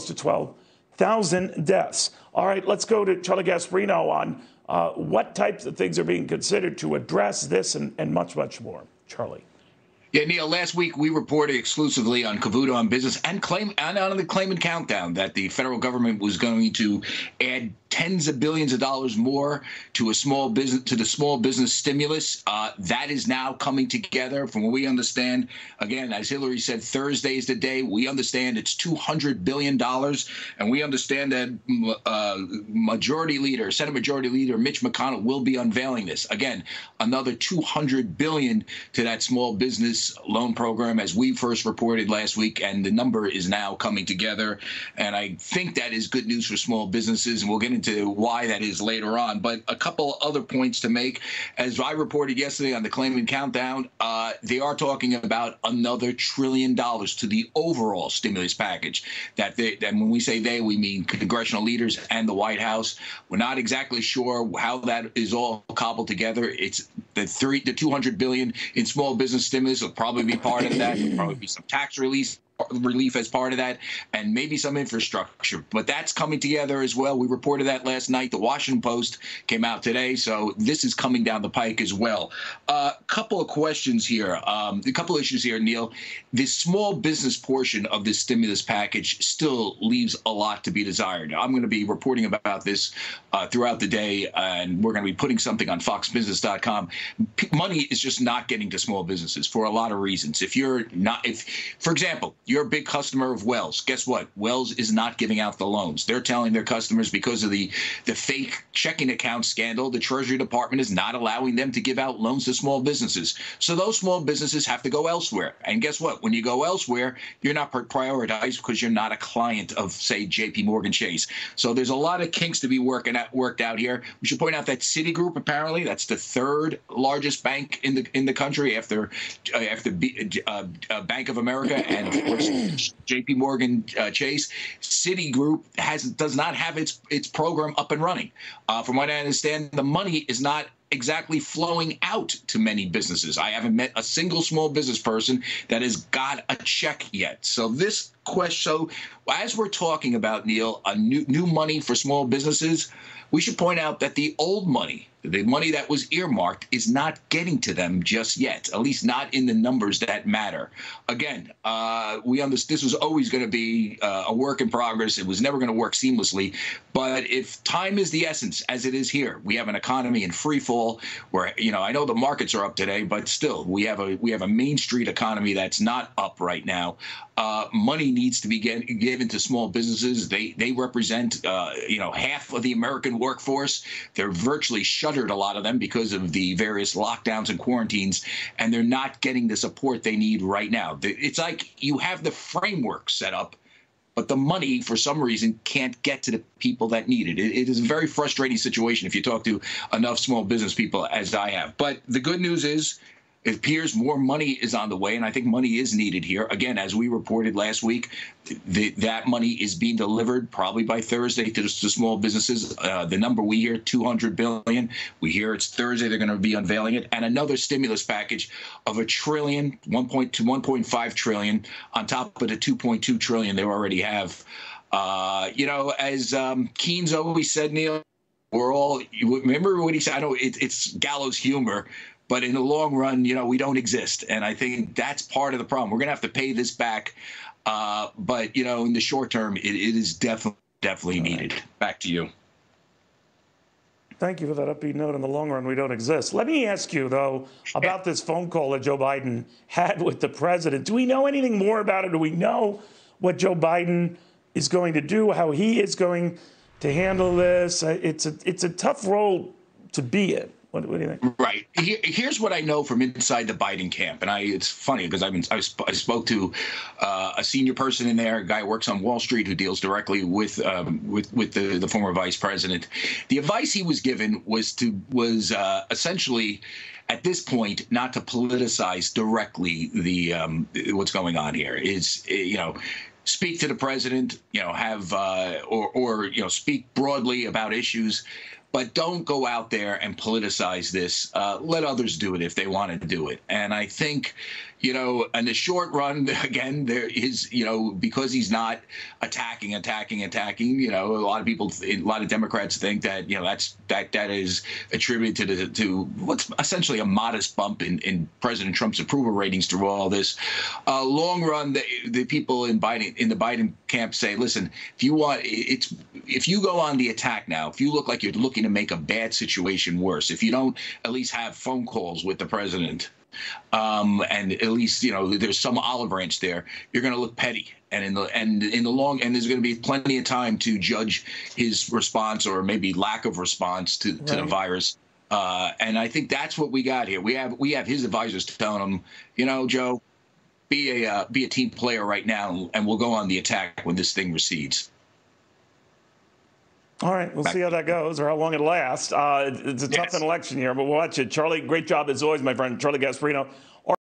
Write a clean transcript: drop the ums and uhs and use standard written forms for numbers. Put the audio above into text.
to 12,000 deaths. All right, let's go to Charlie Gasparino on what types of things are being considered to address this and much, much more. Charlie. Yeah, Neil, last week we reported exclusively on Cavuto on Business and on the Claimant Countdown that the federal government was going to add tens of billions of dollars more to the small business stimulus. That is now coming together. From what we understand, again, as Hillary said, Thursday is the day. We understand it's $200 billion, and we understand that Senate Majority Leader Mitch McConnell will be unveiling this. Again, another $200 billion to that small business loan program, as we first reported last week, and the number is now coming together. And I think that is good news for small businesses, and we'll get into why that is later on. But a couple other points to make. As I reported yesterday on the Claimant Countdown, they are talking about another $1 trillion to the overall stimulus package. That when we say they, we mean congressional leaders and the White House. We're not exactly sure how that is all cobbled together. It's the $200 billion in small business stimulus will probably be part of that. There'll probably be some tax relief as part of that, and maybe some infrastructure. But that's coming together as well. We reported that last night. The Washington Post came out today, so this is coming down the pike as well. A couple of questions here, a couple of issues here, Neil. The small business portion of this stimulus package still leaves a lot to be desired. I'm going to be reporting about this throughout the day, and we're going to be putting something on foxbusiness.com. Money is just not getting to small businesses for a lot of reasons. For example, you're a big customer of Wells. Guess what? Wells is not giving out the loans. They're telling their customers, because of the fake checking account scandal, the Treasury Department is not allowing them to give out loans to small businesses. So those small businesses have to go elsewhere. And guess what? When you go elsewhere, you're not prioritized because you're not a client of, say, JP Morgan Chase. So there's a lot of kinks to be worked out here. We should point out that Citigroup, apparently, that's the third largest bank in the country after Bank of America and JP Morgan Chase. Citigroup does not have its program up and running. From what I understand, the money is not exactly flowing out to many businesses. I haven't met a single small business person that has got a check yet. So this question, so as we're talking about, Neil, a new money for small businesses, we should point out that the old money, the money that was earmarked, is not getting to them just yet, at least not in the numbers that matter. Again, we understand this was always going to be a work in progress. It was never going to work seamlessly. But if time is the essence, as it is here, we have an economy in free fall where, I know the markets are up today, but still we have a Main Street economy that's not up right now. Money needs to be given to small businesses. They represent, half of the American workforce. They're virtually shuttered, a lot of them, because of the various lockdowns and quarantines, and they're not getting the support they need right now. It's like you have the framework set up, but the money, for some reason, can't get to the people that need it. It is a very frustrating situation if you talk to enough small business people, as I have. But the good news is, it appears more money is on the way, and I think money is needed here. Again, as we reported last week, that money is being delivered probably by Thursday to small businesses. The number we hear, $200 billion. We hear it's Thursday they're going to be unveiling it. And another stimulus package of $1 trillion, 1.5 trillion, on top of the $2.2 trillion they already have. As Keynes always said, Neil, remember what he said? I know it's gallows humor, but in the long run, we don't exist. And I think that's part of the problem. We're going to have to pay this back. But, in the short term, it is definitely needed. Back to you. Thank you for that upbeat note. In the long run, we don't exist. Let me ask you, though, about this phone call that Joe Biden had with the president. Do we know anything more about it? Do we know what Joe Biden is going to do, how he is going to handle this? It's a tough role to be in. What do you think? Right. Here's what I know from inside the Biden camp, and it's funny because I spoke to a senior person in there, a guy who works on Wall Street who deals directly with the former vice president. The advice he was given was essentially, at this point, not to politicize directly the what's going on here. Speak to the president, have or speak broadly about issues. but don't go out there and politicize this. Let others do it if they want to do it. And I think, in the short run, again, there is, because he's not attacking. A lot of people, a lot of Democrats think that, that is attributed to what's essentially a modest bump in President Trump's approval ratings through all this. Long run, the people in the Biden camp say, listen, if you go on the attack now, if you look like you're looking to make a bad situation worse, if you don't at least have phone calls with the president, and at least there's some olive branch there, you're going to look petty. And in the long end, there's going to be plenty of time to judge his response or maybe lack of response to the virus. And I think that's what we got here. We have his advisors telling him, Joe, be a team player right now, and we'll go on the attack when this thing recedes. All right, we'll see how that goes or how long it lasts. It's a tough election year, but we'll watch it. Charlie, great job as always, my friend. Charlie Gasparino.